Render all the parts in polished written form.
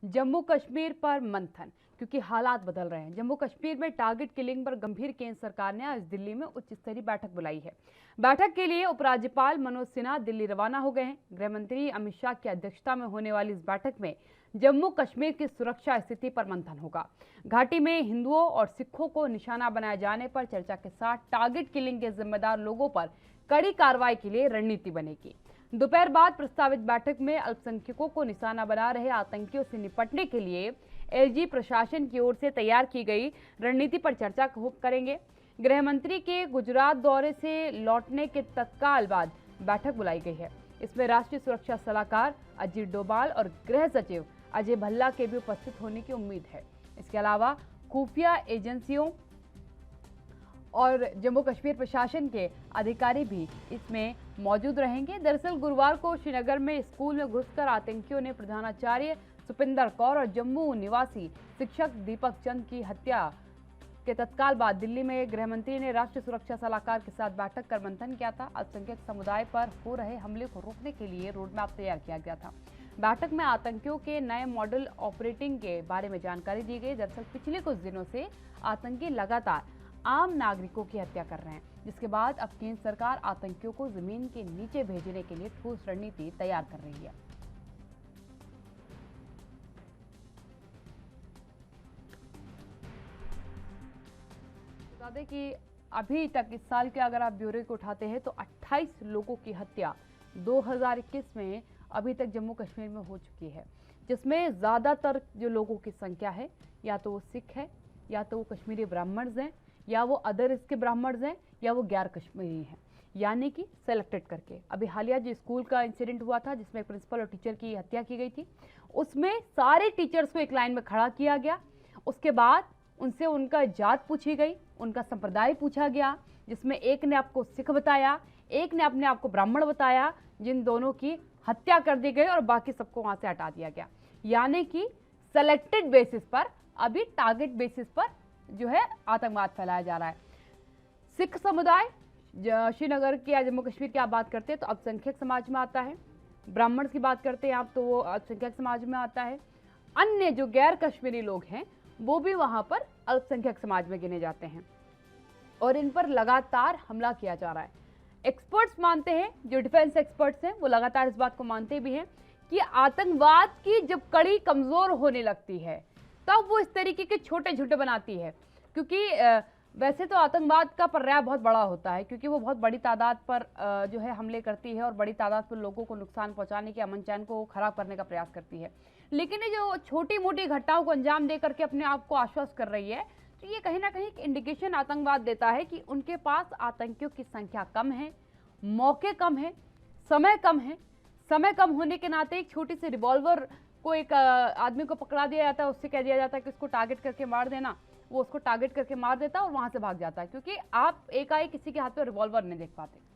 जम्मू कश्मीर पर मंथन, क्योंकि हालात बदल रहे हैं। जम्मू कश्मीर में टारगेट किलिंग पर गंभीर केंद्र सरकार ने आज दिल्ली में उच्च स्तरीय बैठक बुलाई है। बैठक के लिए उपराज्यपाल मनोज सिन्हा दिल्ली रवाना हो गए हैं। गृह मंत्री अमित शाह की अध्यक्षता में होने वाली इस बैठक में जम्मू कश्मीर की सुरक्षा स्थिति पर मंथन होगा। घाटी में हिंदुओं और सिखों को निशाना बनाए जाने पर चर्चा के साथ टारगेट किलिंग के जिम्मेदार लोगों पर कड़ी कार्रवाई के लिए रणनीति बनेगी। दोपहर बाद प्रस्तावित बैठक में अल्पसंख्यकों को निशाना बना रहे आतंकियों से निपटने के लिए एलजी प्रशासन की ओर से तैयार की गई रणनीति पर चर्चा करेंगे। गृह मंत्री के गुजरात दौरे से लौटने के तत्काल बाद बैठक बुलाई गई है। इसमें राष्ट्रीय सुरक्षा सलाहकार अजीत डोभाल और गृह सचिव अजय भल्ला के भी उपस्थित होने की उम्मीद है। इसके अलावा खुफिया एजेंसियों और जम्मू कश्मीर प्रशासन के अधिकारी भी इसमें मौजूद रहेंगे। दरअसल गुरुवार को श्रीनगर में स्कूल में घुसकर आतंकियों ने प्रधानाचार्य सुपिंदर कौर और जम्मू निवासी शिक्षक दीपक चंद की हत्या के तत्काल बाद दिल्ली में गृह मंत्री ने राष्ट्रीय सुरक्षा सलाहकार के साथ बैठक कर मंथन किया था। अल्पसंख्यक समुदाय पर हो रहे हमले को रोकने के लिए रोडमैप तैयार किया गया था। बैठक में आतंकियों के नए मॉडल ऑपरेटिंग के बारे में जानकारी दी गई। दरअसल पिछले कुछ दिनों से आतंकी लगातार आम नागरिकों की हत्या कर रहे हैं, जिसके बाद अब केंद्र सरकार आतंकियों को जमीन के नीचे भेजने के लिए ठोस रणनीति तैयार कर रही है। बता दें कि अभी तक इस साल के अगर आप ब्यूरो को उठाते हैं तो 28 लोगों की हत्या 2021 में अभी तक जम्मू कश्मीर में हो चुकी है, जिसमें ज्यादातर जो लोगों की संख्या है या तो वो सिख है, या तो वो कश्मीरी ब्राह्मण्स हैं, या वो अदर इसके ब्राह्मण्स हैं, या वो गैर कश्मीरी हैं, यानी कि सेलेक्टेड करके। अभी हालिया जो स्कूल का इंसिडेंट हुआ था जिसमें प्रिंसिपल और टीचर की हत्या की गई थी, उसमें सारे टीचर्स को एक लाइन में खड़ा किया गया। उसके बाद उनसे उनका जात पूछी गई, उनका संप्रदाय पूछा गया, जिसमें एक ने आपको सिख बताया, एक ने अपने आप को ब्राह्मण बताया, जिन दोनों की हत्या कर दी गई और बाकी सबको वहां से हटा दिया गया। यानी कि सेलेक्टेड बेसिस पर, अभी टारगेट बेसिस पर जो है आतंकवाद फैलाया जा रहा है। सिख समुदाय श्रीनगर की या जम्मू कश्मीर की आप बात करते हैं तो अल्पसंख्यक समाज में आता है। ब्राह्मण की बात करते हैं आप तो वो अल्पसंख्यक समाज में आता है। अन्य जो गैर कश्मीरी लोग हैं वो भी वहां पर अल्पसंख्यक समाज में गिने जाते हैं और इन पर लगातार हमला किया जा रहा है। एक्सपर्ट्स मानते हैं, जो डिफेंस एक्सपर्ट्स हैं वो लगातार इस बात को मानते भी हैं कि आतंकवाद की जब कड़ी कमजोर होने लगती है तब वो इस तरीके के छोटे छोटे बनाती है। क्योंकि वैसे तो आतंकवाद का पर्याय बहुत बड़ा होता है, क्योंकि वो बहुत बड़ी तादाद पर जो है हमले करती है और बड़ी तादाद पर लोगों को नुकसान पहुंचाने के, अमन चैन को खराब करने का प्रयास करती है। लेकिन ये जो छोटी मोटी घटनाओं को अंजाम दे करके अपने आप को आश्वस्त कर रही है, तो ये कहीं ना कहीं एक इंडिकेशन आतंकवाद देता है कि उनके पास आतंकियों की संख्या कम है, मौके कम है, समय कम है। समय कम होने के नाते एक छोटी सी रिवॉल्वर को एक आदमी को पकड़ा दिया जाता है, उससे कह दिया जाता है कि उसको टारगेट करके मार देना, वो उसको टारगेट करके मार देता है और वहां से भाग जाता है, क्योंकि आप एकाएक किसी के हाथ में रिवॉल्वर नहीं देख पाते।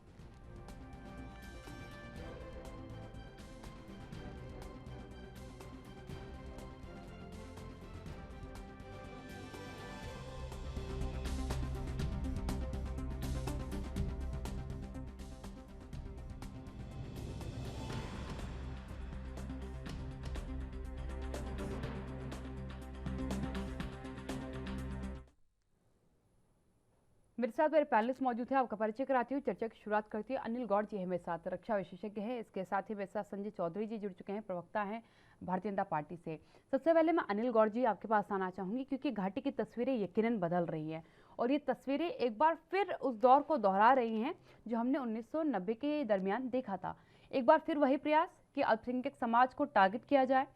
मेरे साथ मेरे पैनलिस्ट मौजूद है, आपका परिचय कराती हूँ, चर्चा की शुरुआत करती है। अनिल गौड़ जी है मेरे साथ, रक्षा विशेषज्ञ है। इसके साथ ही मेरे साथ संजय चौधरी जी जुड़ चुके हैं, प्रवक्ता हैं भारतीय जनता पार्टी से। सबसे पहले मैं अनिल गौड़ जी आपके पास आना चाहूंगी, क्योंकि घाटी की तस्वीरें यकीनन बदल रही हैं और ये तस्वीरें एक बार फिर उस दौर को दोहरा रही हैं जो हमने 1990 के दरमियान देखा था। एक बार फिर वही प्रयास कि अल्पसंख्यक समाज को टारगेट किया जाए,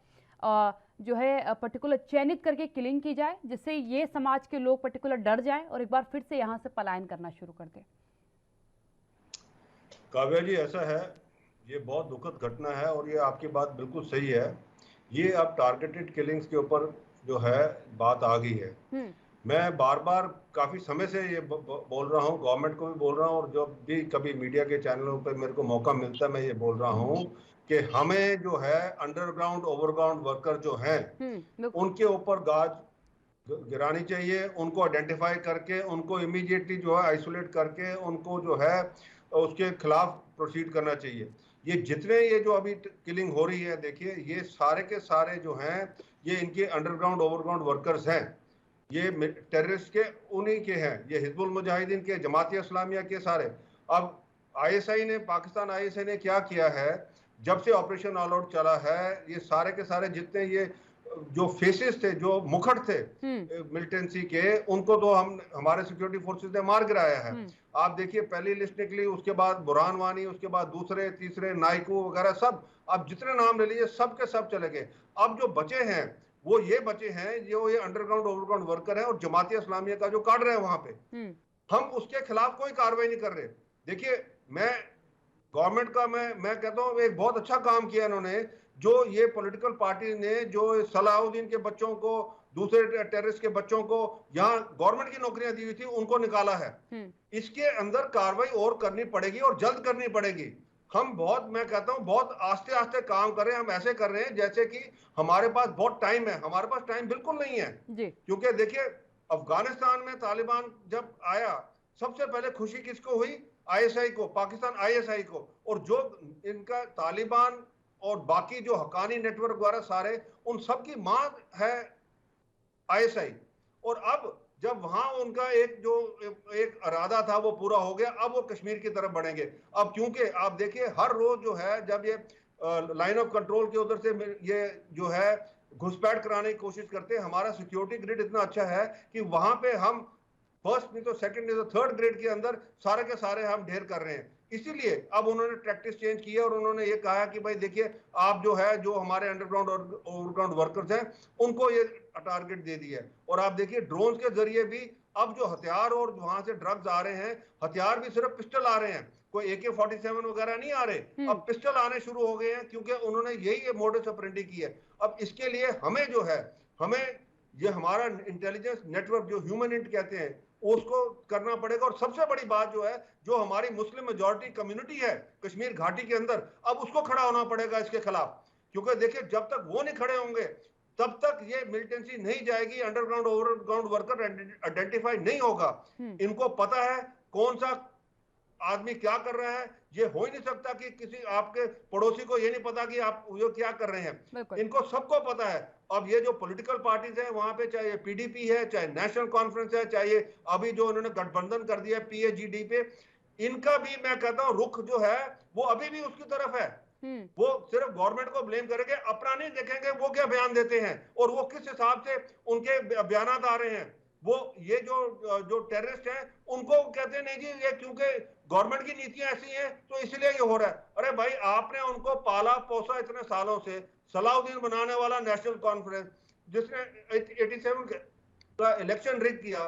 जो है पर्टिकुलर चयनित करके किलिंग की जाए, जिससे ये समाज के लोग पर्टिकुलर डर जाएं और एक बार फिर से यहाँ से पलायन करना शुरू कर दें। काव्या जी, ऐसा है, ये बहुत दुखद घटना है और ये आपकी बात बिल्कुल सही है। ये अब टारगेटेड किलिंग्स के ऊपर जो है बात आ गई है। मैं बार बार काफी समय से ये बोल रहा हूँ, गवर्नमेंट को भी बोल रहा हूँ और जब भी कभी मीडिया के चैनलों पे मेरे को मौका मिलता है मैं ये बोल रहा हूँ कि हमें जो है अंडरग्राउंड ओवरग्राउंड वर्कर जो हैं उनके ऊपर गाज गिरानी चाहिए। उनको आइडेंटिफाई करके उनको इमीडिएटली जो है आइसोलेट करके उनको जो है उसके खिलाफ प्रोसीड करना चाहिए। ये जितने ये जो अभी किलिंग हो रही है, देखिए ये सारे के सारे जो हैं ये इनके अंडरग्राउंड ओवरग्राउंड वर्कर्स हैं, ये टेररिस्ट के उन्हीं के हैं, ये हिजबुल मुजाहिदीन के, जमात इस्लामिया के सारे। अब आईएसआई ने, पाकिस्तान आईएसआई ने क्या किया है, जब से ऑपरेशन ऑल आउट चला है, ये सारे के सारे जितने ये जो फेसेस थे, जो मुखड़ थे मिलिटेंसी के, उनको तो हमारे सिक्योरिटी फोर्सेस ने मार गिराया है। आप देखिए पहली लिस्ट निकली, उसके बाद बुरहान वानी, उसके बाद दूसरे तीसरे नाइकू वगैरह सब, अब जितने नाम ले लीजिए सब के सब चले गए। अब जो बचे हैं वो ये बचे हैं जो ये अंडरग्राउंड ओवरग्राउंड वर्कर है और जमात इस्लामिया का जो काट रहे हैं वहां पे, हम उसके खिलाफ कोई कार्रवाई नहीं कर रहे। देखिए मैं गवर्नमेंट का मैं कहता हूँ एक बहुत अच्छा काम किया इन्होंने, जो ये पॉलिटिकल पार्टी ने जो सलाहुद्दीन के बच्चों को, दूसरे टेररिस्ट के बच्चों को यहाँ गवर्नमेंट की नौकरियां दी हुई थी, उनको निकाला है। इसके अंदर कार्रवाई और करनी पड़ेगी और जल्द करनी पड़ेगी। हम बहुत, मैं कहता हूं बहुत आस्ते आस्ते काम कर रहे हैं। हम ऐसे कर रहे हैं जैसे कि हमारे पास बहुत टाइम है, हमारे पास टाइम बिल्कुल नहीं है जी। क्योंकि देखिए अफगानिस्तान में तालिबान जब आया, सबसे पहले खुशी किसको हुई? आईएसआई को, पाकिस्तान आईएसआई को। और जो इनका तालिबान और बाकी जो हक्कानी नेटवर्क द्वारा सारे, उन सब की मां है आईएसआई। और अब जब वहां उनका एक इरादा था वो पूरा हो गया, अब वो कश्मीर की तरफ बढ़ेंगे। अब क्योंकि आप देखिए हर रोज जो है, जब ये लाइन ऑफ कंट्रोल के उधर से ये जो है घुसपैठ कराने की कोशिश करते हैं, हमारा सिक्योरिटी ग्रिड इतना अच्छा है कि वहां पे हम फर्स्ट नहीं तो सेकंड नहीं तो थर्ड ग्रेड के अंदर सारे के सारे हम ढेर कर रहे हैं। इसीलिए अब उन्होंने प्रैक्टिस चेंज की है और उन्होंने ये कहा कि भाई देखिए आप जो है, जो हमारे अंडरग्राउंड और ओवरग्राउंड वर्कर्स हैं, उनको ये टारगेट दे दिया है। और आप देखिए ड्रोन के जरिए भी अब जो हथियार और वहां से ड्रग्स आ रहे हैं, हथियार भी सिर्फ पिस्टल आ रहे हैं, कोई AK-47 वगैरह नहीं आ रहे, अब पिस्टल आने शुरू हो गए हैं, क्योंकि उन्होंने यही मोडस ऑपरेंडी की है। अब इसके लिए हमें जो है, हमें ये हमारा इंटेलिजेंस नेटवर्क जो ह्यूमन इंट कहते हैं, उसको करना पड़ेगा। और सबसे बड़ी बात जो है, जो हमारी मुस्लिम मेजॉरिटी कम्युनिटी है कश्मीर घाटी के अंदर, अब उसको खड़ा होना पड़ेगा इसके खिलाफ। क्योंकि देखिए जब तक वो नहीं खड़े होंगे तब तक ये मिलिटेंसी नहीं जाएगी, अंडरग्राउंड ओवरग्राउंड वर्कर आइडेंटिफाई नहीं होगा। इनको पता है कौन सा आदमी क्या कर रहा है। ये हो ही नहीं सकता कि किसी आपके पड़ोसी को ये नहीं पता कि आप ये क्या कर रहे हैं, इनको सबको पता है। अब ये जो पॉलिटिकल पार्टीज हैं वहां पे, चाहे PDP है, चाहे नेशनल कॉन्फ्रेंस है, चाहे अभी जो उन्होंने गठबंधन कर दिया है PAGD पे, इनका भी मैं कहता हूं रुख जो है वो अभी भी उसकी तरफ है। वो सिर्फ गवर्नमेंट को ब्लेम करेंगे, अपना नहीं देखेंगे वो क्या बयान देते हैं और वो किस हिसाब से उनके बयान आ रहे हैं। वो ये जो टेररिस्ट हैं उनको कहते हैं नहीं जी ये क्योंकि गवर्नमेंट की नीतियां ऐसी हैं तो इसलिए ये हो रहा है। अरे भाई आपने उनको पाला पोसा इतने सालों से, सलाहुद्दीन बनाने वाला नेशनल कॉन्फ्रेंस जिसने 87 का इलेक्शन रिग किया,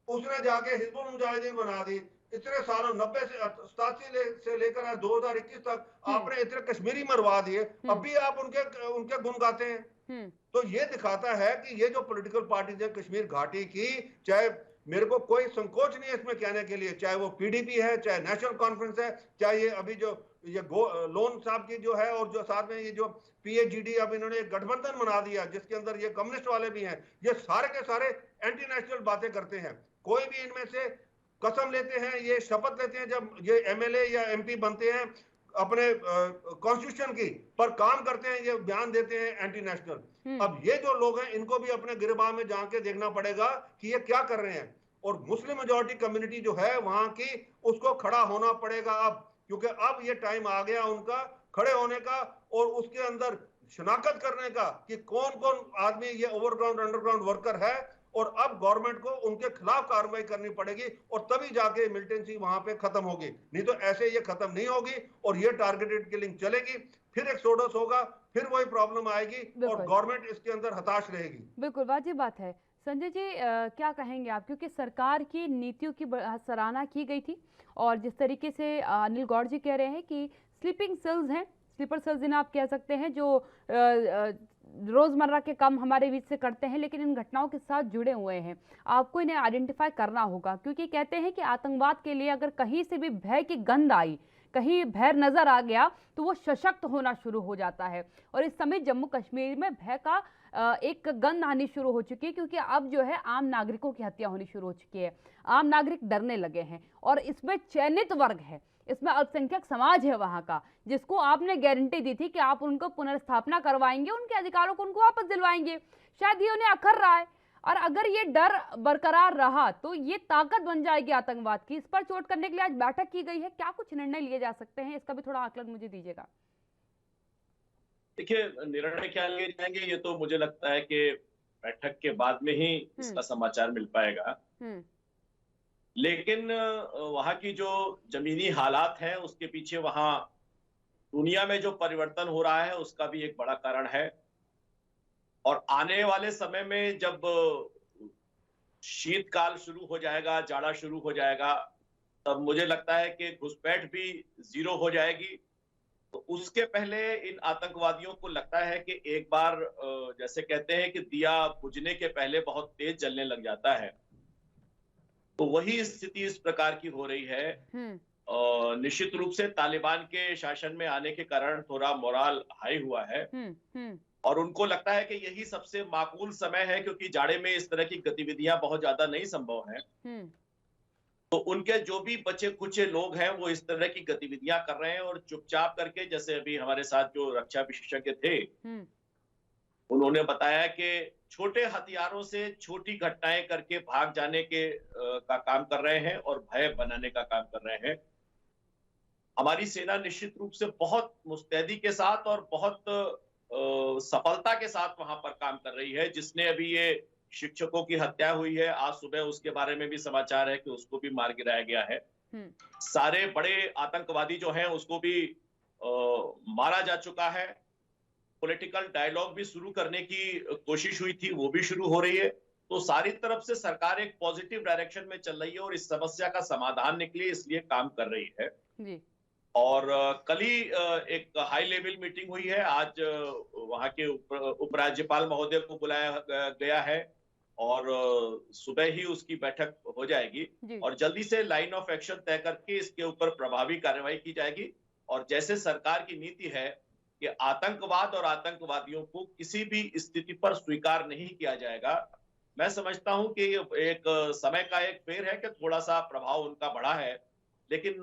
उसने जाके हिजबुल मुजाहिदीन बना दी। इतने सालों 90 से 87 से लेकर 2021 तक आपने इतने कश्मीरी मरवा दिए, अब भी आप उनके गुण गाते हैं। तो ये दिखाता है कि ये जो पॉलिटिकल पार्टीज है कश्मीर घाटी की, चाहे मेरे को कोई संकोच नहीं है इसमें कहने के लिए, चाहे वो PDP है, चाहे नेशनल कॉन्फ्रेंस है, चाहे ये अभी जो ये लोन साहब की जो है, और जो साथ में ये जो PAGD, अब इन्होंने एक गठबंधन बना दिया जिसके अंदर ये कम्युनिस्ट वाले भी हैं। ये सारे के सारे एंटी नेशनल बातें करते हैं। कोई भी इनमें से कसम लेते हैं, ये शपथ लेते हैं जब ये MLA या MP बनते हैं अपने कॉन्स्टिट्यूशन की, पर काम करते हैं, ये बयान देते हैं एंटी नेशनल। अब ये जो लोग हैं इनको भी अपने गिरबान में जाके देखना पड़ेगा कि ये क्या कर रहे हैं। और मुस्लिम मेजॉरिटी कम्युनिटी जो है वहां की, उसको खड़ा होना पड़ेगा अब, क्योंकि अब ये टाइम आ गया उनका खड़े होने का और उसके अंदर शनाख्त करने का कि कौन कौन आदमी ये ओवरग्राउंड अंडरग्राउंड वर्कर है। और अब गवर्नमेंट को उनके खिलाफ कार्रवाई करनी पड़ेगी और तभी जाके मिलिटेंसी वहां पे खत्म होगी, नहीं तो ऐसे ये खत्म नहीं होगी और ये टारगेटेड किलिंग चलेगी, फिर एक्सोडस होगा, फिर वही प्रॉब्लम आएगी और गवर्नमेंट इसके अंदर हताश रहेगी। बिल्कुल वाजिब बात है। संजय जी क्या कहेंगे आप, क्योंकि सरकार की नीतियों की सराहना की गई थी और जिस तरीके से अनिल गौड़ जी कह रहे हैं कि स्लीपिंग सेल्स हैं, स्लीपर सेल्स जिन्हें आप कह सकते हैं, जो रोज़मर्रा के काम हमारे बीच से करते हैं लेकिन इन घटनाओं के साथ जुड़े हुए हैं, आपको इन्हें आइडेंटिफाई करना होगा। क्योंकि कहते हैं कि आतंकवाद के लिए अगर कहीं से भी भय की गंध आई, कहीं भय नजर आ गया तो वो सशक्त होना शुरू हो जाता है। और इस समय जम्मू कश्मीर में भय का एक गंध आनी शुरू हो चुकी है, क्योंकि अब जो है आम नागरिकों की हत्या होनी शुरू हो चुकी है, आम नागरिक डरने लगे हैं और इसमें चयनित वर्ग है, इसमें अल्पसंख्यक समाज है वहां का, जिसको आपने गारंटी दी थी कि आप उनको पुनर्स्थापना करवाएंगे, उनके अधिकारों को उनको वापस दिलवाएंगे। शायद ये उन्हें अखर रहा है, और अगर ये डर बरकरार रहा तो ये ताकत बन जाएगी आतंकवाद की। इस पर चोट करने के लिए आज बैठक की गई है, क्या कुछ निर्णय लिए जा सकते हैं, इसका भी थोड़ा आकलन मुझे दीजिएगा। देखिए, निर्णय क्या लिए जाएंगे ये तो मुझे लगता है कि बैठक के बाद में ही इसका समाचार मिल पाएगा। लेकिन वहां की जो जमीनी हालात हैं उसके पीछे वहां दुनिया में जो परिवर्तन हो रहा है उसका भी एक बड़ा कारण है। और आने वाले समय में जब शीतकाल शुरू हो जाएगा, जाड़ा शुरू हो जाएगा, तब मुझे लगता है कि घुसपैठ भी जीरो हो जाएगी। तो उसके पहले इन आतंकवादियों को लगता है कि एक बार जैसे कहते हैं कि दिया बुझने के पहले बहुत तेज जलने लग जाता है, तो वही स्थिति इस प्रकार की हो रही है। निश्चित रूप से तालिबान के शासन में आने के कारण थोड़ा मोराल हाई हुआ है और उनको लगता है कि यही सबसे माकूल समय है, क्योंकि जाड़े में इस तरह की गतिविधियां बहुत ज्यादा नहीं संभव हैं। तो उनके जो भी बचे कुचे लोग हैं वो इस तरह की गतिविधियां कर रहे हैं और चुपचाप करके, जैसे अभी हमारे साथ जो रक्षा विशेषज्ञ थे उन्होंने बताया कि छोटे हथियारों से छोटी घटनाएं करके भाग जाने के का काम कर रहे हैं और भय बनाने का काम कर रहे हैं। हमारी सेना निश्चित रूप से बहुत मुस्तैदी के साथ और बहुत सफलता के साथ वहां पर काम कर रही है। जिसने अभी ये शिक्षकों की हत्या हुई है, आज सुबह उसके बारे में भी समाचार है कि उसको भी मार गिराया गया है। सारे बड़े आतंकवादी जो हैं उसको भी मारा जा चुका है। पॉलिटिकल डायलॉग भी शुरू करने की कोशिश हुई थी, वो भी शुरू हो रही है। तो सारी तरफ से सरकार एक पॉजिटिव डायरेक्शन में चल रही है और इस समस्या का समाधान निकले इसलिए काम कर रही है जी। और कल ही एक हाई लेवल मीटिंग हुई है। आज वहां के उपराज्यपाल महोदय को बुलाया गया है और सुबह ही उसकी बैठक हो जाएगी और जल्दी से लाइन ऑफ एक्शन तय करके इसके ऊपर प्रभावी कार्रवाई की जाएगी। और जैसे सरकार की नीति है कि आतंकवाद और आतंकवादियों को किसी भी स्थिति पर स्वीकार नहीं किया जाएगा, मैं समझता हूं कि एक समय का एक फेर है कि थोड़ा सा प्रभाव उनका बढ़ा है, लेकिन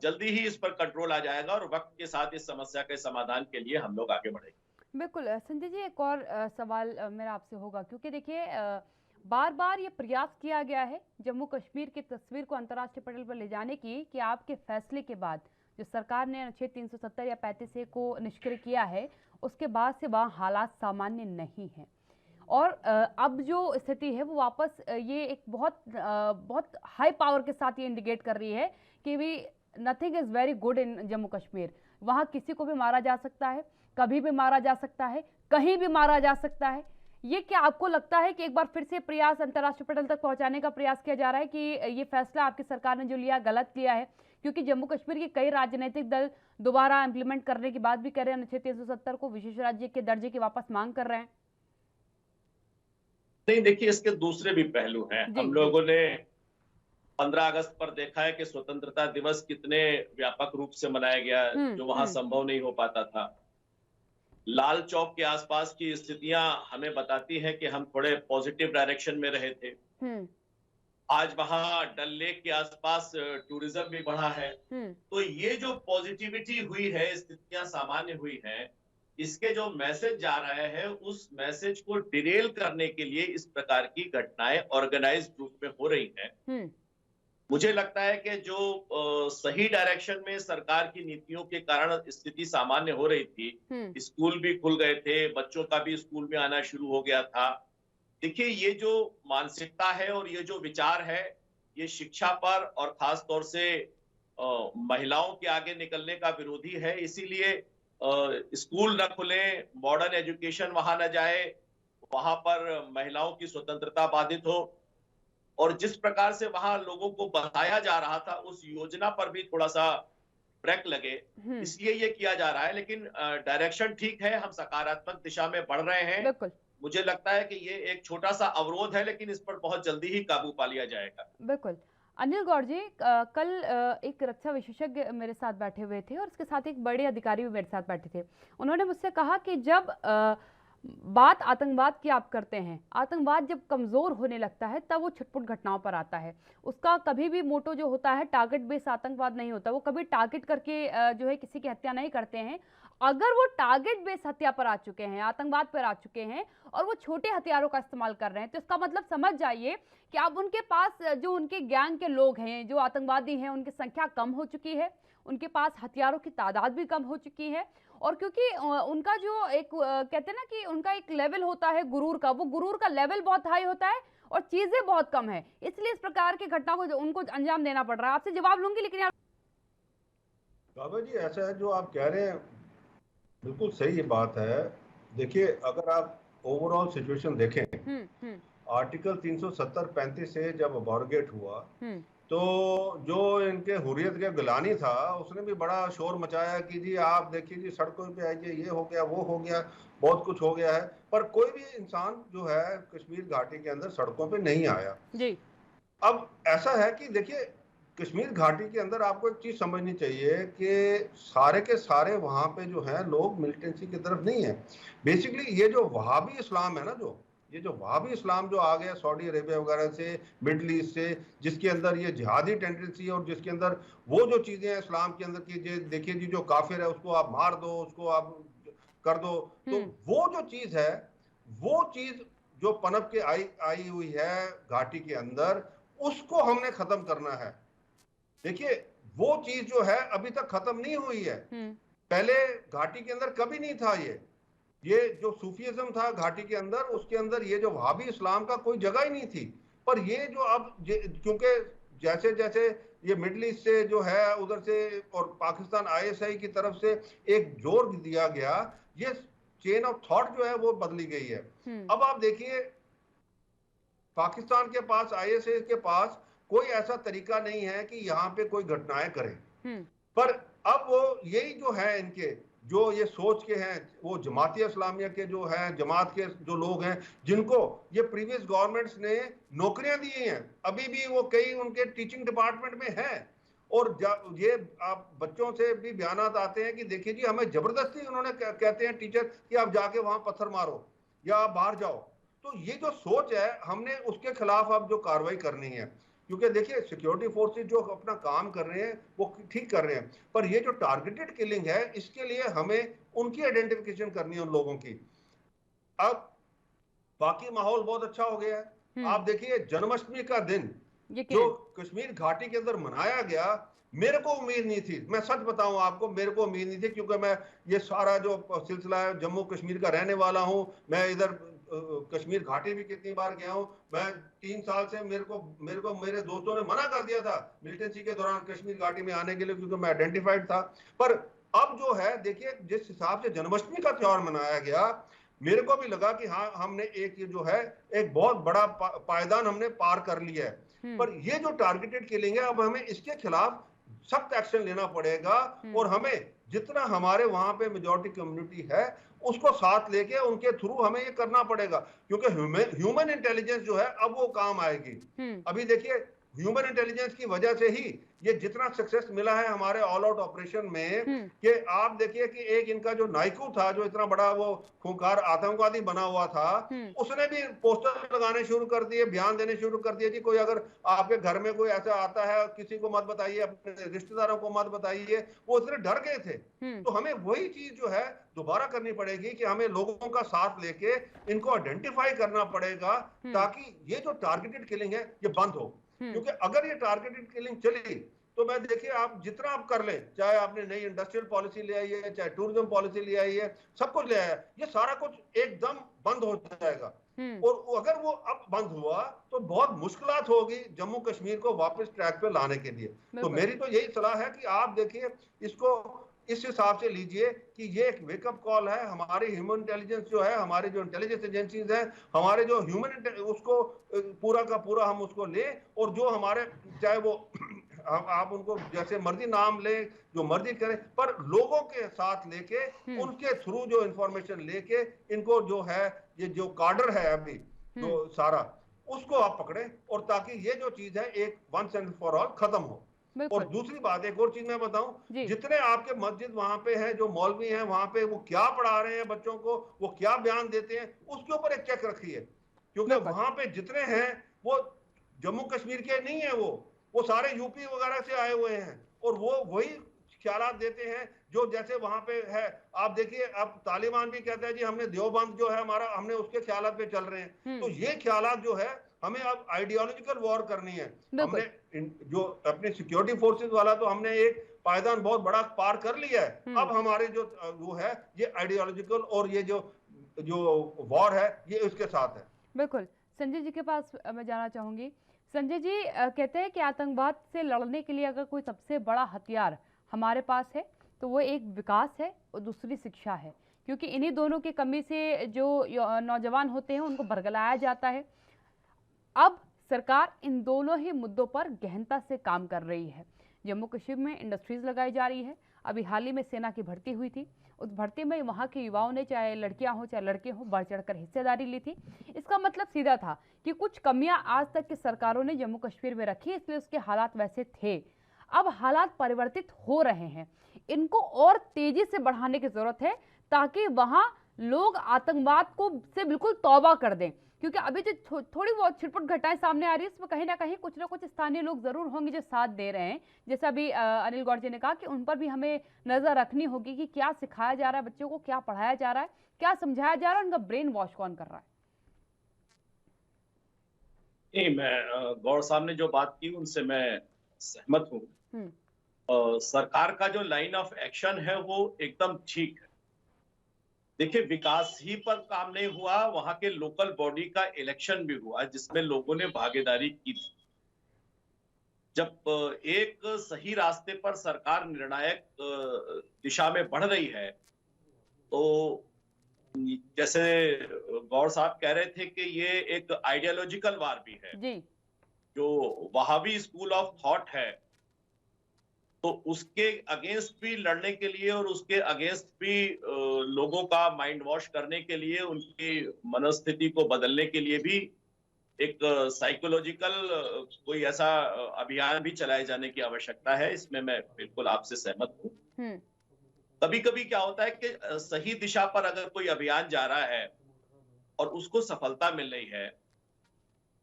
जल्दी ही इस पर कंट्रोल आ जाएगा और वक्त के साथ इस समस्या के समाधान के लिए हम लोग आगे बढ़ेंगे। बिल्कुल संजय जी, एक और सवाल मेरा आपसे होगा, क्योंकि देखिए बार बार ये प्रयास किया गया है जम्मू कश्मीर की तस्वीर को अंतर्राष्ट्रीय पटल पर ले जाने की, कि आपके फैसले के बाद जो सरकार ने अनुच्छेद 370 या 35A को निष्क्रिय किया है उसके बाद से वहाँ हालात सामान्य नहीं हैं और अब जो स्थिति है वो वापस ये एक बहुत हाई पावर के साथ ये इंडिकेट कर रही है कि भी nothing is very good in Jammu Kashmir. वहाँ किसी को भी मारा जा सकता है, कभी भी मारा जा सकता है, कहीं भी मारा जा सकता है। ये क्या आपको लगता है कि एक बार फिर से प्रयास अंतर्राष्ट्रीय पटल तक पहुंचाने का प्रयास किया जा रहा है कि ये फैसला आपकी सरकार ने जो लिया गलत लिया है? क्योंकि जम्मू कश्मीर के कई राजनीतिक दल दोबारा इंप्लीमेंट करने के बाद भी कह रहे हैं अनुच्छेद 370 को विशेष राज्य के दर्जे की वापस मांग कर रहे हैं। नहीं, देखिए इसके दूसरे भी पहलू हैं। हम लोगों ने 15 अगस्त पर देखा है कि स्वतंत्रता दिवस कितने व्यापक रूप से मनाया गया, जो वहां संभव नहीं हो पाता था। लाल चौक के आसपास की स्थितियां हमें बताती हैं कि हम थोड़े पॉजिटिव डायरेक्शन में रहे थे। आज वहां डल लेक के आसपास टूरिज्म भी बढ़ा है। तो ये जो पॉजिटिविटी हुई है, स्थितियां सामान्य हुई हैं, इसके जो मैसेज जा रहे हैं उस मैसेज को डिरेल करने के लिए इस प्रकार की घटनाएं ऑर्गेनाइज्ड रूप में हो रही हैं। मुझे लगता है कि जो सही डायरेक्शन में सरकार की नीतियों के कारण स्थिति सामान्य हो रही थी, स्कूल भी खुल गए थे, बच्चों का भी स्कूल में आना शुरू हो गया था। देखिए, ये जो मानसिकता है और ये जो विचार है, ये शिक्षा पर और खास तौर से महिलाओं के आगे निकलने का विरोधी है। इसीलिए स्कूल न खुले, मॉडर्न एजुकेशन वहां न जाए, वहां पर महिलाओं की स्वतंत्रता बाधित हो और जिस प्रकार से वहां लोगों को बताया जा रहा था उस योजना पर भी थोड़ा सा ब्रेक लगे, इसलिए ये किया जा रहा है। लेकिन डायरेक्शन ठीक है, हम सकारात्मक दिशा में बढ़ रहे हैं। मुझे लगता है कि ये एक छोटा सा अवरोध है, लेकिन इस पर बहुत जल्दी ही काबू पा लिया जाएगा। बिल्कुल। अनिल गौड़ जी, कल एक रक्षा विशेषज्ञ मेरे साथ बैठे हुए थे और उसके साथ एक बड़े अधिकारी भी मेरे साथ बैठे थे। उन्होंने मुझसे कहा कि जब बात आतंकवाद की आप करते हैं, आतंकवाद जब कमज़ोर होने लगता है तब वो छुटपुट घटनाओं पर आता है। उसका कभी भी मोटो जो होता है टारगेट बेस्ड आतंकवाद नहीं होता, वो कभी टारगेट करके जो है किसी की हत्या नहीं करते हैं। अगर वो टारगेट बेस्ड हत्या पर आ चुके हैं, आतंकवाद पर आ चुके हैं और वो छोटे हथियारों का इस्तेमाल कर रहे हैं, तो इसका मतलब समझ जाइए कि अब उनके पास जो उनके गैंग के लोग हैं, जो आतंकवादी हैं, उनकी संख्या कम हो चुकी है, उनके पास हथियारों की तादाद भी कम हो चुकी है। और क्योंकि उनका जो एक कहते हैं ना कि उनका एक लेवल होता है गुरूर का, वो गुरूर का लेवल बहुत हाई होता है और चीजें बहुत कम है, इसलिए इस प्रकार की घटना को उनको अंजाम देना पड़ रहा है। आपसे जवाब लूंगी, लेकिन यार काबा जी, ऐसा है जो आप कह रहे हैं, बिल्कुल सही बात है। देखिए, अगर आप ओवरऑल सिचुएशन देखें, आर्टिकल 370-35 से जब अबॉर्गेट हुआ, तो जो इनके हुर्रियत का गिलानी था उसने भी बड़ा शोर मचाया कि जी आप देखिए जी सड़कों पे आइए, ये हो गया, वो हो गया, बहुत कुछ हो गया है। पर कोई भी इंसान जो है कश्मीर घाटी के अंदर सड़कों पे नहीं आया जी। अब ऐसा है कि देखिए, कश्मीर घाटी के अंदर आपको एक चीज समझनी चाहिए कि सारे के सारे वहां पे जो है लोग मिलिटेंसी की तरफ नहीं है। बेसिकली ये जो वहाबी इस्लाम है ना, ये जो वहाबी इस्लाम जो आ गया सऊदी अरेबिया वगैरह से, मिडल ईस्ट से, जिसके अंदर ये जिहादी टेंडेंसी है और जिसके अंदर वो जो चीजें हैं इस्लाम के अंदर की, देखिए जी जो काफिर है उसको आप मार दो, उसको आप कर दो, तो वो जो चीज है, वो चीज जो पनप के आई हुई है घाटी के अंदर, उसको हमने खत्म करना है। देखिए, वो चीज जो है अभी तक खत्म नहीं हुई है। पहले घाटी के अंदर कभी नहीं था ये जो सूफीइज्म था घाटी के अंदर, उसके अंदर ये जो वहाबी इस्लाम का कोई जगह ही नहीं थी। पर ये जो अब क्योंकि जैसे जैसे ये मिडल ईस्ट से जो है उधर से और पाकिस्तान आईएसआई की तरफ से एक जोर दिया गया, ये चेन ऑफ थॉट जो है वो बदली गई है। अब आप देखिए, पाकिस्तान के पास, आईएसआई के पास कोई ऐसा तरीका नहीं है कि यहाँ पे कोई घटनाएं करें। पर अब वो यही जो है इनके जो ये सोच के हैं, वो जमाती इस्लामिया के जो हैं, जमात के जो लोग हैं, जिनको ये प्रीवियस गवर्नमेंट्स ने नौकरियां दी हैं, अभी भी वो कई उनके टीचिंग डिपार्टमेंट में हैं। और ये आप बच्चों से भी बयानात आते हैं कि देखिए जी हमें जबरदस्ती उन्होंने कहते हैं टीचर कि आप जाके वहां पत्थर मारो या आप बाहर जाओ। तो ये जो सोच है, हमने उसके खिलाफ अब जो कार्रवाई करनी है, क्योंकि देखिए सिक्योरिटी फोर्सेस जो अपना काम कर रहे हैं वो ठीक कर रहे हैं, पर ये जो टारगेटेड किलिंग है, इसके लिए हमें उनकी आइडेंटिफिकेशन करनी है उन लोगों की। अब बाकी माहौल बहुत अच्छा हो गया है। आप देखिए, जन्माष्टमी का दिन जो कश्मीर घाटी के अंदर मनाया गया, मेरे को उम्मीद नहीं थी, मैं सच बताऊं आपको, मेरे को उम्मीद नहीं थी, क्योंकि मैं ये सारा जो सिलसिला है जम्मू कश्मीर का रहने वाला हूं। मैं इधर कश्मीर घाटी भी कितनी बार गया हूं। मैं 3 साल से मेरे को मेरे दोस्तों ने मना कर दिया था मिलिटेंसी के दौरान कश्मीर घाटी में आने के लिए, क्योंकि मैं आइडेंटिफाइड था। पर अब जो है देखिए, जिस हिसाब से जन्माष्टमी का त्योहार मनाया गया, मेरे को भी लगा कि हाँ, हमने एक जो है एक बहुत बड़ा पायदान हमने पार कर लिया है। पर ये जो टारगेटेड किलिंग है, अब हमें इसके खिलाफ सख्त एक्शन लेना पड़ेगा और हमें जितना हमारे वहां पे मेजॉरिटी कम्युनिटी है उसको साथ लेके उनके थ्रू हमें ये करना पड़ेगा, क्योंकि ह्यूमन इंटेलिजेंस जो है अब वो काम आएगी। अभी देखिए, ह्यूमन इंटेलिजेंस की वजह से ही ये जितना सक्सेस मिला है हमारे ऑल आउट ऑपरेशन में, कि आप देखिए कि एक इनका जो नाइकू था, जो इतना बड़ा वो खूंखार आतंकवादी बना हुआ था, उसने भी पोस्टर लगाने शुरू कर दिए, बयान देने शुरू कर दिए कि कोई अगर आपके घर में कोई ऐसा आता है, किसी को मत बताइए, अपने रिश्तेदारों को मत बताइए। वो इतने डर गए थे। तो हमें वही चीज जो है दोबारा करनी पड़ेगी कि हमें लोगों का साथ लेके इनको आइडेंटिफाई करना पड़ेगा, ताकि ये जो टारगेटेड किलिंग है ये बंद हो। क्योंकि अगर ये टारगेटेड किलिंग चली तो मैं देखिए, आप जितना आप कर लें, चाहे आपने नई इंडस्ट्रियल पॉलिसी ले आई है, चाहे टूरिज्म पॉलिसी ले आई है, सब कुछ ले आया, ये सारा कुछ एकदम बंद हो जाएगा। और अगर वो अब बंद हुआ तो बहुत मुश्किलात होगी जम्मू कश्मीर को वापस ट्रैक पे लाने के लिए। तो मेरी तो यही सलाह है कि आप देखिए, इसको इस हिसाब से लीजिए कि ये एक वेकअप कॉल है। हमारी ह्यूमन इंटेलिजेंस जो है, हमारे जो इंटेलिजेंस एजेंसीज हैं, हमारे जो ह्यूमन, उसको पूरा का पूरा हम उसको लें, और जो हमारे, चाहे वो आप उनको जैसे मर्जी नाम ले, जो मर्जी करें, पर लोगों के साथ लेके उनके थ्रू जो इंफॉर्मेशन लेके इनको जो है, ये जो कार्डर है अभी जो सारा, उसको आप पकड़ें, और ताकि ये जो चीज है एक वंस एंड फॉर ऑल खत्म हो। और दूसरी बात, एक और चीज मैं बताऊं, जितने आपके मस्जिद वहां पे है, जो मौलवी हैं वहां पे, वो क्या पढ़ा रहे हैं बच्चों को, वो क्या बयान देते हैं, उसके ऊपर एक चेक रखिए, क्योंकि वहां पे जितने हैं वो जम्मू कश्मीर के नहीं है, वो सारे यूपी वगैरह से आए हुए हैं, और वो वही ख्यालात देते हैं जो जैसे वहां पे है। आप देखिए, अब तालिबान भी कहता है जी हमने देवबंद जो है हमारा, हमने उसके ख्यालात पे चल रहे हैं। तो ये ख्यालात जो है, हमें अब आइडियोलॉजिकल वॉर करनी है। हमने जो अपने सिक्योरिटी फोर्सेस वाला तो हमने एक पायदान बहुत बड़ा पार कर लिया है, अब हमारे जो वो है ये आइडियोलॉजिकल और ये जो वॉर है ये उसके साथ है। बिल्कुल। संजय जी के पास मैं जाना चाहूंगी। संजय जी कहते हैं कि आतंकवाद से लड़ने के लिए अगर कोई सबसे बड़ा हथियार हमारे पास है तो वो एक विकास है और दूसरी शिक्षा है, क्योंकि इन्हीं दोनों की कमी से जो नौजवान होते हैं उनको बरगलाया जाता है। अब सरकार इन दोनों ही मुद्दों पर गहनता से काम कर रही है। जम्मू कश्मीर में इंडस्ट्रीज लगाई जा रही है। अभी हाल ही में सेना की भर्ती हुई थी, उस भर्ती में वहाँ के युवाओं ने, चाहे लड़कियां हो चाहे लड़के हो, बढ़ चढ़कर हिस्सेदारी ली थी। इसका मतलब सीधा था कि कुछ कमियां आज तक की सरकारों ने जम्मू कश्मीर में रखी, इसलिए उसके हालात वैसे थे। अब हालात परिवर्तित हो रहे हैं, इनको और तेजी से बढ़ाने की जरूरत है ताकि वहां लोग आतंकवाद को से बिल्कुल तौबा कर दें, क्योंकि अभी जो थोड़ी बहुत छिटपुट घटनाएं सामने आ रही है उसमें कहीं ना कहीं कुछ ना कुछ स्थानीय लोग जरूर होंगे जो साथ दे रहे हैं। जैसा अभी अनिल गौड़ जी ने कहा कि उन पर भी हमें नजर रखनी होगी कि क्या सिखाया जा रहा है बच्चों को, क्या पढ़ाया जा रहा है, क्या समझाया जा रहा है, उनका ब्रेन वॉश कौन कर रहा है। नहीं, मैं गौड़ साहब ने जो बात की उनसे मैं सहमत हूँ। सरकार का जो लाइन ऑफ एक्शन है वो एकदम ठीक है। देखिए, विकास ही पर काम नहीं हुआ, वहां के लोकल बॉडी का इलेक्शन भी हुआ जिसमें लोगों ने भागीदारी की थी। जब एक सही रास्ते पर सरकार निर्णायक दिशा में बढ़ रही है तो जैसे गौड़ साहब कह रहे थे कि ये एक आइडियोलॉजिकल वार भी है जी। जो वहाबी स्कूल ऑफ थॉट है, तो उसके अगेंस्ट भी लड़ने के लिए और उसके अगेंस्ट भी लोगों का माइंड वॉश करने के लिए, उनकी मनोस्थिति को बदलने के लिए भी एक साइकोलॉजिकल कोई ऐसा अभियान भी चलाए जाने की आवश्यकता है। इसमें मैं बिल्कुल आपसे सहमत हूँ। कभी कभी क्या होता है कि सही दिशा पर अगर कोई अभियान जा रहा है और उसको सफलता मिल रही है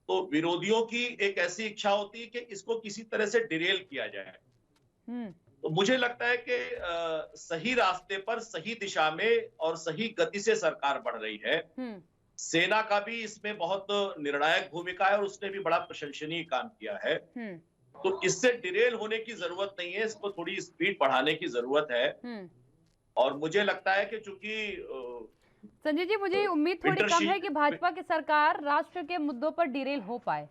तो विरोधियों की एक ऐसी इच्छा होती है कि इसको किसी तरह से डिरेल किया जाए। तो मुझे लगता है कि सही रास्ते पर, सही दिशा में और सही गति से सरकार बढ़ रही है। सेना का भी इसमें बहुत निर्णायक भूमिका है और उसने भी बड़ा प्रशंसनीय काम किया है। तो इससे डिरेल होने की जरूरत नहीं है, इसको थोड़ी स्पीड बढ़ाने की जरूरत है। और मुझे लगता है कि चूंकि संजय जी, मुझे उम्मीद थोड़ी कम है कि भाजपा की सरकार राष्ट्र के मुद्दों पर डिरेल हो पाए।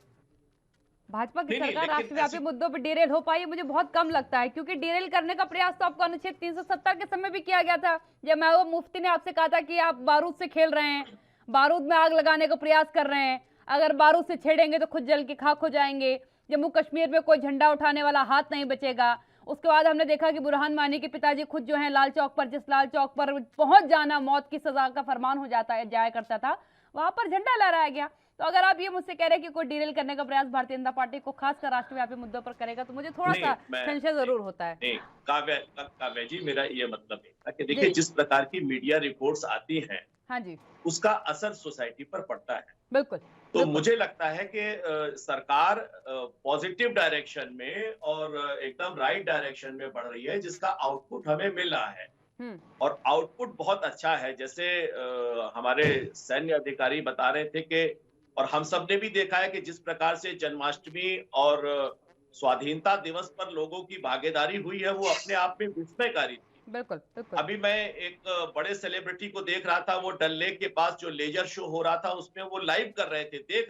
भाजपा की सरकार राष्ट्रव्यापी मुद्दों पर डिरेल हो पाई, मुझे बहुत कम लगता है, क्योंकि डिरेल करने का प्रयास तो आपको अनुच्छेद 370 के समय भी किया गया था, जब महबूब मुफ्ती ने आपसे कहा था कि आप बारूद से खेल रहे हैं, बारूद में आग लगाने का प्रयास कर रहे हैं, अगर बारूद से छेड़ेंगे तो खुद जल के खाक हो जाएंगे, जम्मू कश्मीर में कोई झंडा उठाने वाला हाथ नहीं बचेगा। उसके बाद हमने देखा कि बुरहान वानी के पिताजी खुद जो है लाल चौक पर, जिस लाल चौक पर पहुंच जाना मौत की सजा का फरमान हो जाया करता था, वहां पर झंडा लहराया गया। तो अगर आप ये मुझसे कह रहे हैं कि कोई डिरेल करने का प्रयास भारतीय जनता पार्टी को खासकर राष्ट्रव्यापी मुद्दों पर करेगा, तो मुझे थोड़ा सा संशय जरूर होता है। नहीं, काव्या जी, मेरा ये मतलब है कि देखिए, जिस प्रकार की मीडिया रिपोर्ट्स आती हैं, हाँ जी, उसका असर सोसाइटी पर पड़ता है। बिल्कुल। तो मुझे लगता है कि सरकार पॉजिटिव डायरेक्शन में और एकदम राइट डायरेक्शन में बढ़ रही है, जिसका आउटपुट हमें मिल रहा है और आउटपुट बहुत अच्छा है। जैसे हमारे सैन्य अधिकारी बता रहे थे कि, और हम सब ने भी देखा है कि जिस प्रकार से जन्माष्टमी और स्वाधीनता दिवस पर लोगों की भागीदारी हुई है, वो अपने आप में विस्मयकारी थी। बिल्कुल, बिल्कुल। अभी मैं एक बड़े सेलिब्रिटी को देख रहा था, वो डल लेक के पास जो लेजर शो हो रहा था उसमें वो लाइव कर रहे थे,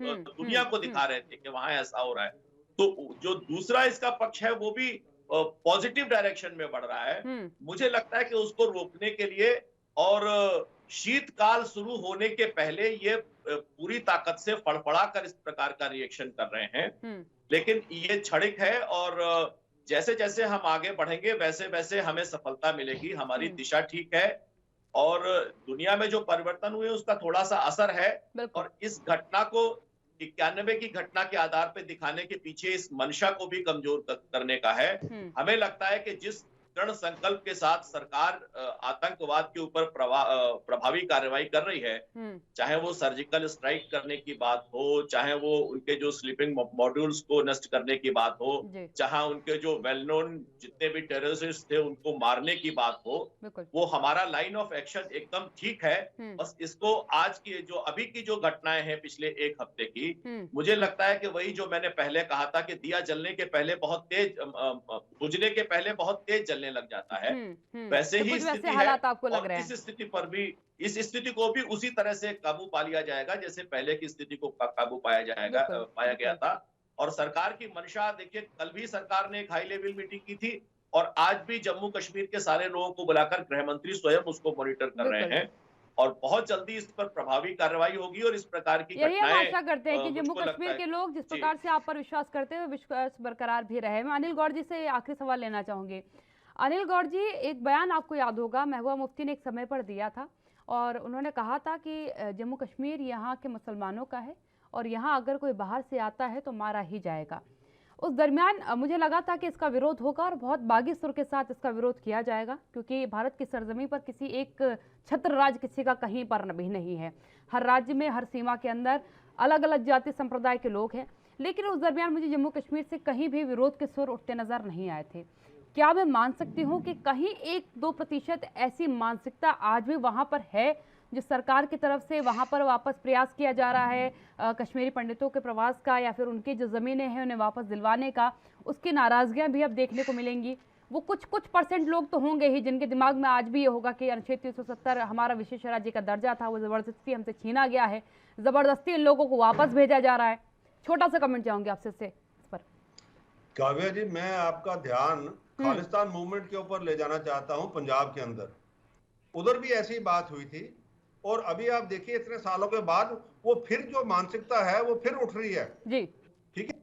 दुनिया को दिखा रहे थे कि वहां ऐसा हो रहा है। तो जो दूसरा इसका पक्ष है वो भी पॉजिटिव डायरेक्शन में बढ़ रहा है। मुझे लगता है कि उसको रोकने के लिए और शीतकाल शुरू होने के पहले ये पूरी ताकत से फड़फड़ा कर इस प्रकार का रिएक्शन कर रहे हैं। लेकिन ये क्षणिक है और जैसे जैसे हम आगे बढ़ेंगे वैसे वैसे हमें सफलता मिलेगी। हमारी दिशा ठीक है और दुनिया में जो परिवर्तन हुए उसका थोड़ा सा असर है और इस घटना को 91 की घटना के आधार पर दिखाने के पीछे इस मंशा को भी कमजोर करने का है। हमें लगता है कि जिस दृढ़ संकल्प के साथ सरकार आतंकवाद के ऊपर प्रभावी कार्रवाई कर रही है, चाहे वो सर्जिकल स्ट्राइक करने की बात हो, चाहे वो उनके जो स्लीपिंग मॉड्यूल्स को नष्ट करने की बात हो, चाहे उनके जो वेल नोन जितने भी टेररिस्ट थे उनको मारने की बात हो, वो हमारा लाइन ऑफ एक्शन एकदम ठीक है। बस इसको आज की जो अभी की जो घटनाएं हैं पिछले एक हफ्ते की, मुझे लगता है कि वही जो मैंने पहले कहा था कि दिया जलने के पहले बहुत तेज, बुझने के पहले बहुत तेज जलने लग जाता है, वैसे ही स्थिति है। आपको लग रहा है इस स्थिति पर भी, इस स्थिति को भी उसी तरह से काबू पा लिया जाएगा जैसे पहले की स्थिति को काबू पाया गया था। और सरकार की मंशा देखिए, कल भी सरकार ने एक हाई लेवल मीटिंग की थी और आज भी जम्मू कश्मीर के सारे लोगों को बुलाकर गृह मंत्री स्वयं उसको मॉनिटर कर रहे हैं और बहुत जल्दी इस पर प्रभावी कार्रवाई होगी और इस प्रकार की यही हम आशा करते हैं कि जम्मू कश्मीर के लोग जिस प्रकार से आप पर विश्वास करते हुए विश्वास बरकरार भी रहे। मैं अनिल गौड़ जी से आखिरी सवाल लेना चाहूंगी। अनिल गौड़ जी, एक बयान आपको याद होगा महबूबा मुफ्ती ने एक समय पर दिया था और उन्होंने कहा था कि जम्मू कश्मीर यहाँ के मुसलमानों का है और यहाँ अगर कोई बाहर से आता है तो मारा ही जाएगा। उस दरमियान मुझे लगा था कि इसका विरोध होगा और बहुत बागी सुर के साथ इसका विरोध किया जाएगा, क्योंकि भारत की सरजमी पर किसी एक छत्र राज किसी का कहीं पर भी नहीं है। हर राज्य में, हर सीमा के अंदर अलग अलग जाति संप्रदाय के लोग हैं, लेकिन उस दरमियान मुझे जम्मू कश्मीर से कहीं भी विरोध के सुर उठते नजर नहीं आए थे। क्या मैं मान सकती हूँ कि कहीं 1-2% ऐसी मानसिकता आज भी वहाँ पर है जो सरकार की तरफ से वहाँ पर वापस प्रयास किया जा रहा है कश्मीरी पंडितों के प्रवास का या फिर उनकी जो ज़मीनें हैं उन्हें वापस दिलवाने का, उसकी नाराज़गियाँ भी अब देखने को मिलेंगी? वो कुछ परसेंट लोग तो होंगे ही जिनके दिमाग में आज भी ये होगा कि अनुच्छेद 370 हमारा विशेष राज्य का दर्जा था, वो ज़बरदस्ती हमसे छीना गया है, ज़बरदस्ती इन लोगों को वापस भेजा जा रहा है। छोटा सा कमेंट चाहूँगी आपसे इस पर। काव्या जी, मैं आपका ध्यान खालिस्तान मूवमेंट के ऊपर ले जाना चाहता हूं। पंजाब के अंदर उधर भी ऐसी बात हुई थी और अभी आप देखिए इतने सालों के बाद वो फिर जो मानसिकता है वो फिर उठ रही है जी। ठीक है,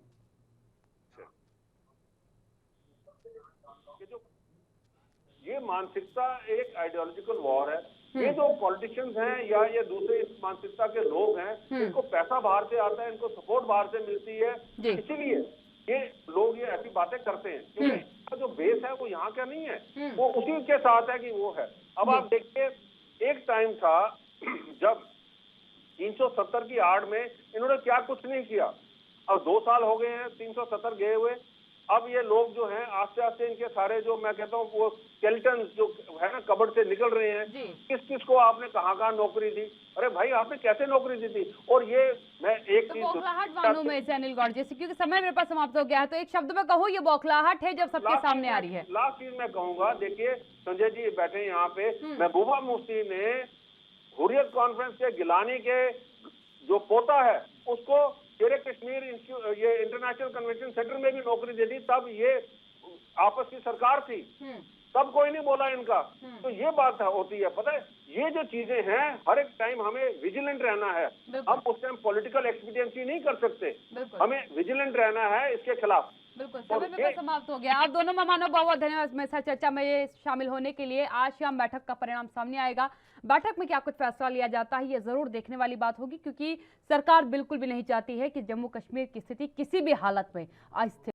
ये मानसिकता एक आइडियोलॉजिकल वॉर है। ये जो पॉलिटिशियंस हैं या ये दूसरे इस मानसिकता के लोग हैं, इनको पैसा बाहर से आता है, इनको सपोर्ट बाहर से मिलती है, इसीलिए ये लोग ये ऐसी बातें करते हैं, क्योंकि इसका जो बेस है वो यहाँ का नहीं है, वो उसी के साथ है कि वो है। अब आप देखिए, एक टाइम था जब 370 की आड़ में इन्होंने क्या कुछ नहीं किया। अब 2 साल हो गए हैं 370 गए हुए। अब ये लोग जो हैं आस्ते आस्ते इनके सारे जो मैं कहता हूँ वो स्केलेटन जो है ना कबड़ से निकल रहे हैं। किस को आपने कहाँ नौकरी दी? अरे भाई आपने कैसे नौकरी दी थी? और ये मैं एक चीज बौखलाहट में से अनिल गौड़ जैसे, क्योंकि समय मेरे पास समाप्त हो गया है, तो एक शब्द में कहूँ ये बौखलाहट है जब सबके सामने आ रही है। लास्ट चीज मैं कहूंगा, देखिए संजय जी बैठे यहाँ पे, महबूबा मुफ्ती ने हुर्रियत कॉन्फ्रेंस के गिलानी के जो पोता है उसको शेरे कश्मीर ये इंटरनेशनल कन्वेंशन सेंटर में भी नौकरी दे दी। तब ये आपस की सरकार थी, तब कोई नहीं बोला इनका। तो ये बात होती है, पता है, ये जो चीजें हैं हर एक टाइम हमें विजिलेंट रहना है। हम उस टाइम पॉलिटिकल एक्सपीडियंसी नहीं कर सकते, हमें विजिलेंट रहना है इसके खिलाफ। बिल्कुल, समय समाप्त हो गया। आप दोनों मेहमानों बहुत धन्यवाद मेरे साथ चर्चा में शामिल होने के लिए। आज शाम बैठक का परिणाम सामने आएगा। बैठक में क्या कुछ फैसला लिया जाता है ये जरूर देखने वाली बात होगी, क्योंकि सरकार बिल्कुल भी नहीं चाहती है कि जम्मू कश्मीर की स्थिति किसी भी हालत में अस्थिर